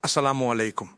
Assalamu alaikum.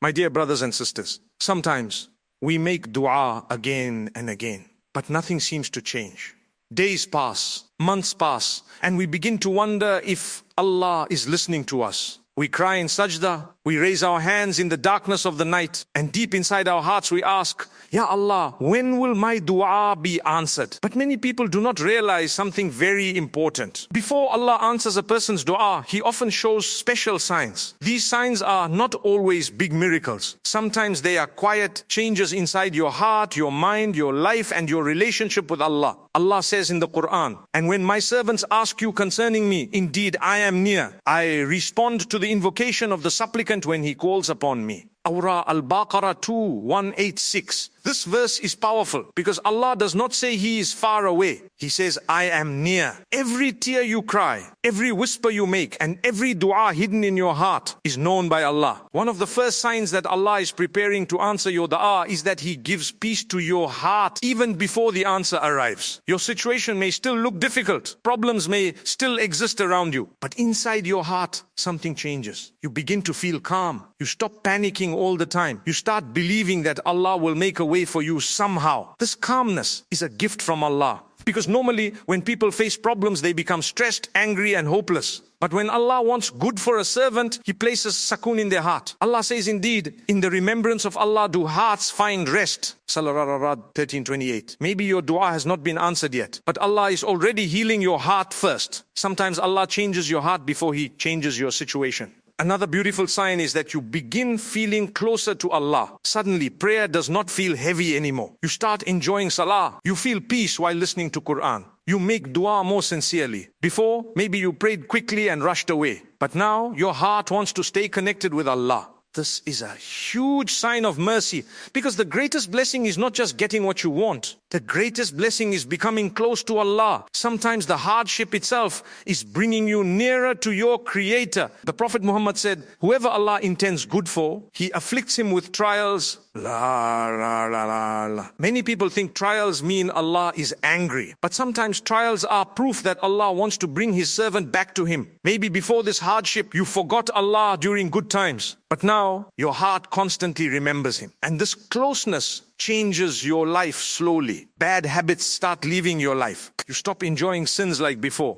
My dear brothers and sisters, sometimes we make dua again and again, but nothing seems to change. Days pass, months pass, and we begin to wonder if Allah is listening to us. We cry in sajda, we raise our hands in the darkness of the night, and deep inside our hearts we ask, Ya Allah, when will my dua be answered? But many people do not realize something very important. Before Allah answers a person's dua, He often shows special signs. These signs are not always big miracles. Sometimes they are quiet changes inside your heart, your mind, your life, and your relationship with Allah. Allah says in the Quran, and when my servants ask you concerning me, indeed I am near. I respond to the invocation of the supplicant when he calls upon me. Surah Al-Baqarah 2:186. This verse is powerful because Allah does not say He is far away. He says, I am near. Every tear you cry, every whisper you make, and every dua hidden in your heart is known by Allah. One of the first signs that Allah is preparing to answer your dua is that He gives peace to your heart even before the answer arrives. Your situation may still look difficult. Problems may still exist around you. But inside your heart, something changes. You begin to feel calm. You stop panicking all the time. You start believing that Allah will make a way for you somehow. This calmness is a gift from Allah. Because normally when people face problems, they become stressed, angry, and hopeless. But when Allah wants good for a servant, He places sakun in their heart. Allah says, indeed, in the remembrance of Allah do hearts find rest. Surah Al-Ra'd 13:28. Maybe your dua has not been answered yet, but Allah is already healing your heart first. Sometimes Allah changes your heart before He changes your situation. Another beautiful sign is that you begin feeling closer to Allah. Suddenly, prayer does not feel heavy anymore. You start enjoying salah. You feel peace while listening to Quran. You make dua more sincerely. Before, maybe you prayed quickly and rushed away. But now, your heart wants to stay connected with Allah. This is a huge sign of mercy, because the greatest blessing is not just getting what you want. The greatest blessing is becoming close to Allah. Sometimes the hardship itself is bringing you nearer to your Creator. The Prophet Muhammad said, whoever Allah intends good for, He afflicts him with trials. La, la, la, la, la. Many people think trials mean Allah is angry. But sometimes trials are proof that Allah wants to bring His servant back to Him. Maybe before this hardship, you forgot Allah during good times. But now, your heart constantly remembers Him. And this closeness changes your life slowly. Bad habits start leaving your life. You stop enjoying sins like before.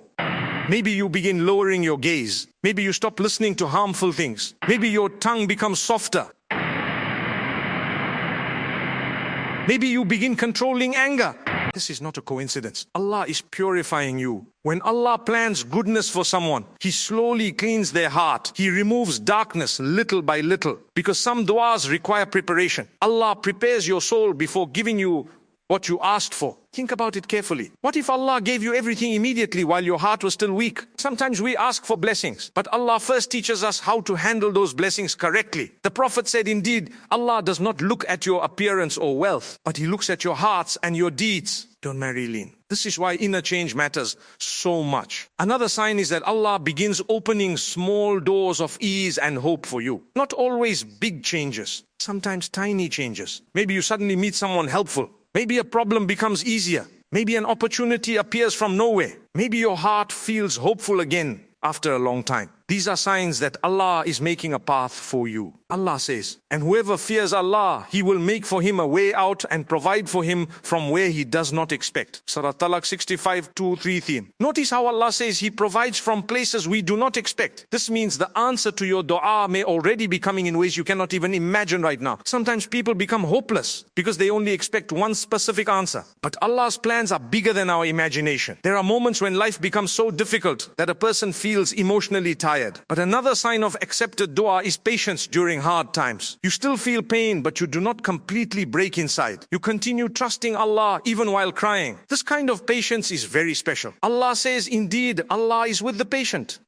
Maybe you begin lowering your gaze. Maybe you stop listening to harmful things. Maybe your tongue becomes softer. Maybe you begin controlling anger. This is not a coincidence. Allah is purifying you. When Allah plans goodness for someone, He slowly cleans their heart. He removes darkness little by little. Because some du'as require preparation. Allah prepares your soul before giving you what you asked for. Think about it carefully. What if Allah gave you everything immediately while your heart was still weak? Sometimes we ask for blessings, but Allah first teaches us how to handle those blessings correctly. The Prophet said, indeed, Allah does not look at your appearance or wealth, but He looks at your hearts and your deeds. Don't marry lean. This is why inner change matters so much. Another sign is that Allah begins opening small doors of ease and hope for you. Not always big changes, sometimes tiny changes. Maybe you suddenly meet someone helpful. Maybe a problem becomes easier. Maybe an opportunity appears from nowhere. Maybe your heart feels hopeful again after a long time. These are signs that Allah is making a path for you. Allah says, and whoever fears Allah, He will make for him a way out and provide for him from where he does not expect. Surah Talaq 65:2-3 theme. Notice how Allah says He provides from places we do not expect. This means the answer to your dua may already be coming in ways you cannot even imagine right now. Sometimes people become hopeless because they only expect one specific answer. But Allah's plans are bigger than our imagination. There are moments when life becomes so difficult that a person feels emotionally tired. But another sign of accepted dua is patience during hard times. You still feel pain, but you do not completely break inside. You continue trusting Allah even while crying. This kind of patience is very special. Allah says, indeed, Allah is with the patient.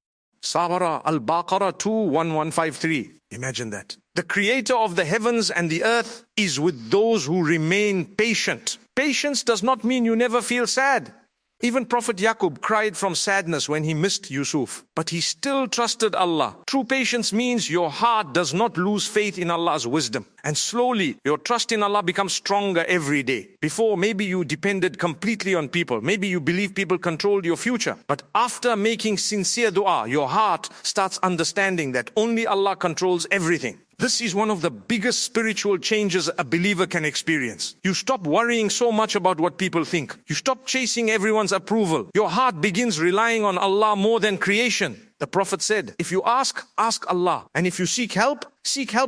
Surah Al-Baqarah 2:1153. Imagine that. The Creator of the heavens and the earth is with those who remain patient. Patience does not mean you never feel sad. Even Prophet Yaqub cried from sadness when he missed Yusuf, but he still trusted Allah. True patience means your heart does not lose faith in Allah's wisdom. And slowly, your trust in Allah becomes stronger every day. Before, maybe you depended completely on people. Maybe you believe people controlled your future. But after making sincere dua, your heart starts understanding that only Allah controls everything. This is one of the biggest spiritual changes a believer can experience. You stop worrying so much about what people think. You stop chasing everyone's approval. Your heart begins relying on Allah more than creation. The Prophet said, if you ask Allah. And if you seek help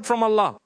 from Allah.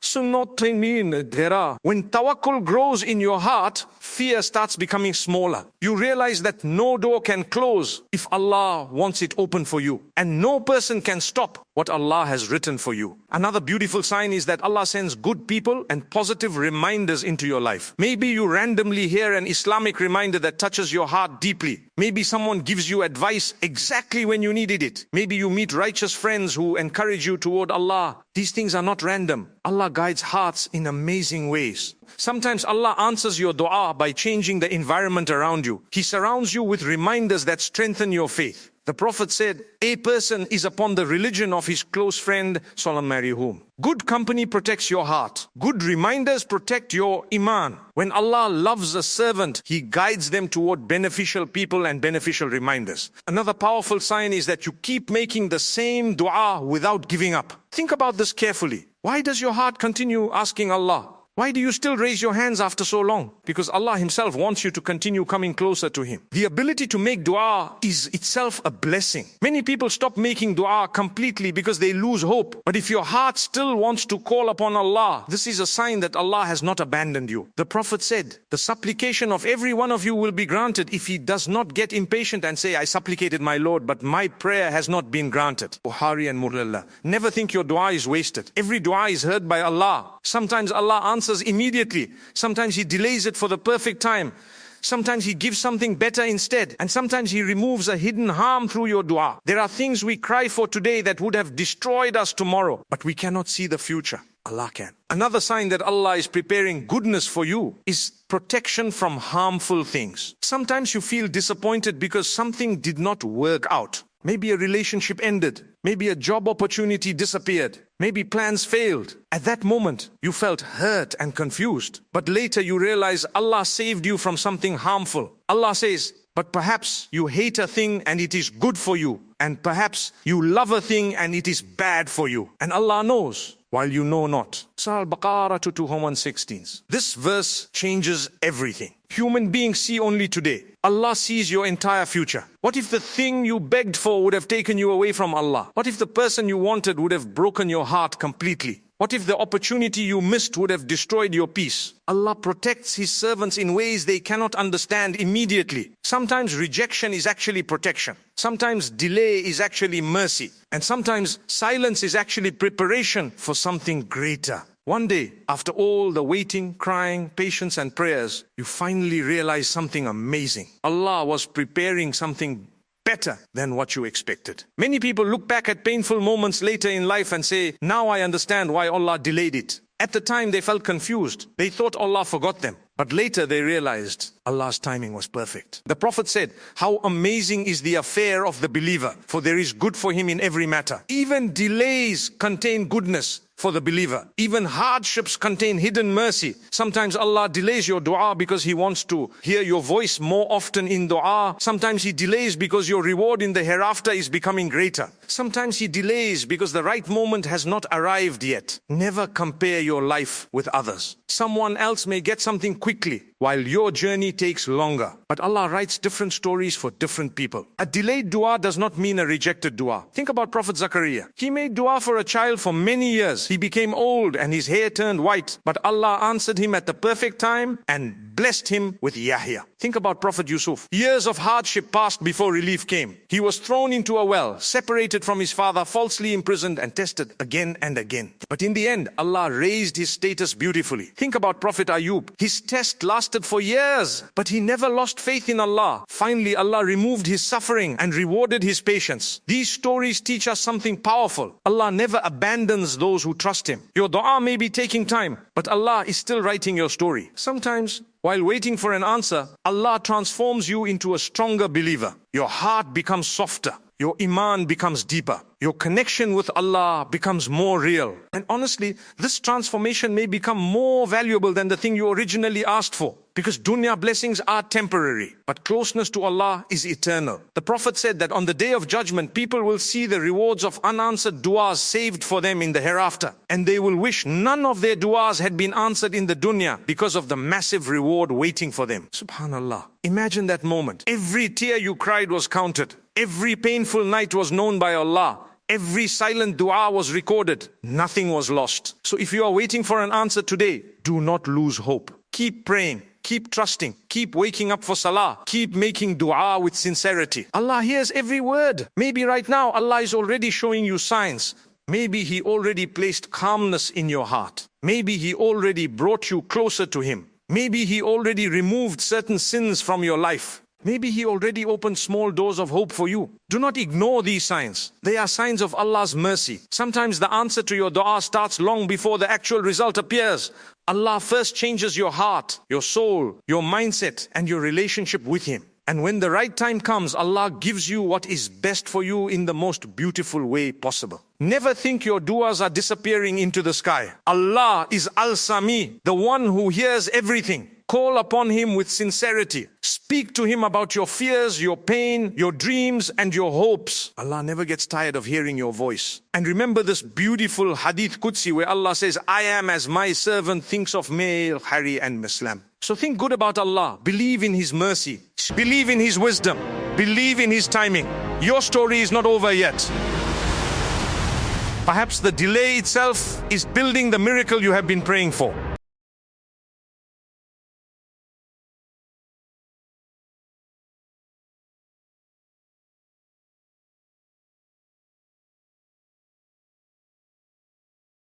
When tawakkul grows in your heart, fear starts becoming smaller. You realize that no door can close if Allah wants it open for you. And no person can stop what Allah has written for you. Another beautiful sign is that Allah sends good people and positive reminders into your life. Maybe you randomly hear an Islamic reminder that touches your heart deeply. Maybe someone gives you advice exactly when you needed it. Maybe you meet righteous friends who encourage you toward Allah. These things are not random. Allah guides hearts in amazing ways. Sometimes Allah answers your dua by changing the environment around you. He surrounds you with reminders that strengthen your faith. The Prophet said, a person is upon the religion of his close friend, Sallallahu. Good company protects your heart. Good reminders protect your iman. When Allah loves a servant, He guides them toward beneficial people and beneficial reminders. Another powerful sign is that you keep making the same dua without giving up. Think about this carefully. Why does your heart continue asking Allah? Why do you still raise your hands after so long? Because Allah Himself wants you to continue coming closer to Him. The ability to make dua is itself a blessing. Many people stop making dua completely because they lose hope. But if your heart still wants to call upon Allah, this is a sign that Allah has not abandoned you. The Prophet said, the supplication of every one of you will be granted if he does not get impatient and say, I supplicated my Lord, but my prayer has not been granted. Bukhari and Murrallah. Never think your dua is wasted. Every dua is heard by Allah. Sometimes Allah answers immediately. Sometimes He delays it for the perfect time. Sometimes He gives something better instead. And sometimes He removes a hidden harm through your dua. There are things we cry for today that would have destroyed us tomorrow. But we cannot see the future. Allah can. Another sign that Allah is preparing goodness for you is protection from harmful things. Sometimes you feel disappointed because something did not work out. Maybe a relationship ended. Maybe a job opportunity disappeared. Maybe plans failed. At that moment, you felt hurt and confused. But later you realize Allah saved you from something harmful. Allah says, but perhaps you hate a thing and it is good for you. And perhaps you love a thing and it is bad for you. And Allah knows, while you know not. Surah Al-Baqarah 216. This verse changes everything. Human beings see only today. Allah sees your entire future. What if the thing you begged for would have taken you away from Allah? What if the person you wanted would have broken your heart completely? What if the opportunity you missed would have destroyed your peace? Allah protects His servants in ways they cannot understand immediately. Sometimes rejection is actually protection. Sometimes delay is actually mercy. And sometimes silence is actually preparation for something greater. One day, after all the waiting, crying, patience and prayers, you finally realize something amazing. Allah was preparing something better than what you expected. Many people look back at painful moments later in life and say, now I understand why Allah delayed it. At the time they felt confused. They thought Allah forgot them. But later they realized Allah's timing was perfect. The Prophet said, how amazing is the affair of the believer, for there is good for him in every matter. Even delays contain goodness for the believer. Even hardships contain hidden mercy. Sometimes Allah delays your dua because He wants to hear your voice more often in dua. Sometimes He delays because your reward in the hereafter is becoming greater. Sometimes He delays because the right moment has not arrived yet. Never compare your life with others. Someone else may get something quickly, while your journey takes longer. But Allah writes different stories for different people. A delayed dua does not mean a rejected dua. Think about Prophet Zakaria. He made dua for a child for many years. He became old and his hair turned white. But Allah answered him at the perfect time and blessed him with Yahya. Think about Prophet Yusuf. Years of hardship passed before relief came. He was thrown into a well, separated from his father, falsely imprisoned and tested again and again. But in the end, Allah raised his status beautifully. Think about Prophet Ayub. His test lasted for years, but he never lost faith in Allah. Finally, Allah removed his suffering and rewarded his patience. These stories teach us something powerful. Allah never abandons those who trust Him. Your dua may be taking time, but Allah is still writing your story. Sometimes While waiting for an answer, Allah transforms you into a stronger believer. Your heart becomes softer. Your iman becomes deeper. Your connection with Allah becomes more real. And honestly, this transformation may become more valuable than the thing you originally asked for. Because dunya blessings are temporary, but closeness to Allah is eternal. The Prophet said that on the day of judgment, people will see the rewards of unanswered du'as saved for them in the hereafter. And they will wish none of their du'as had been answered in the dunya because of the massive reward waiting for them. Subhanallah. Imagine that moment. Every tear you cried was counted. Every painful night was known by Allah. Every silent dua was recorded. Nothing was lost. So if you are waiting for an answer today, do not lose hope. Keep praying. Keep trusting. Keep waking up for salah. Keep making dua with sincerity. Allah hears every word. Maybe right now Allah is already showing you signs. Maybe He already placed calmness in your heart. Maybe He already brought you closer to Him. Maybe He already removed certain sins from your life. Maybe He already opened small doors of hope for you. Do not ignore these signs. They are signs of Allah's mercy. Sometimes the answer to your dua starts long before the actual result appears. Allah first changes your heart, your soul, your mindset, and your relationship with Him. And when the right time comes, Allah gives you what is best for you in the most beautiful way possible. Never think your duas are disappearing into the sky. Allah is Al-Sami, the one who hears everything. Call upon Him with sincerity. Speak to Him about your fears, your pain, your dreams, and your hopes. Allah never gets tired of hearing your voice. And remember this beautiful Hadith Qudsi where Allah says, I am as my servant thinks of male, Harry, and Muslim. So think good about Allah. Believe in His mercy. Believe in His wisdom. Believe in His timing. Your story is not over yet. Perhaps the delay itself is building the miracle you have been praying for.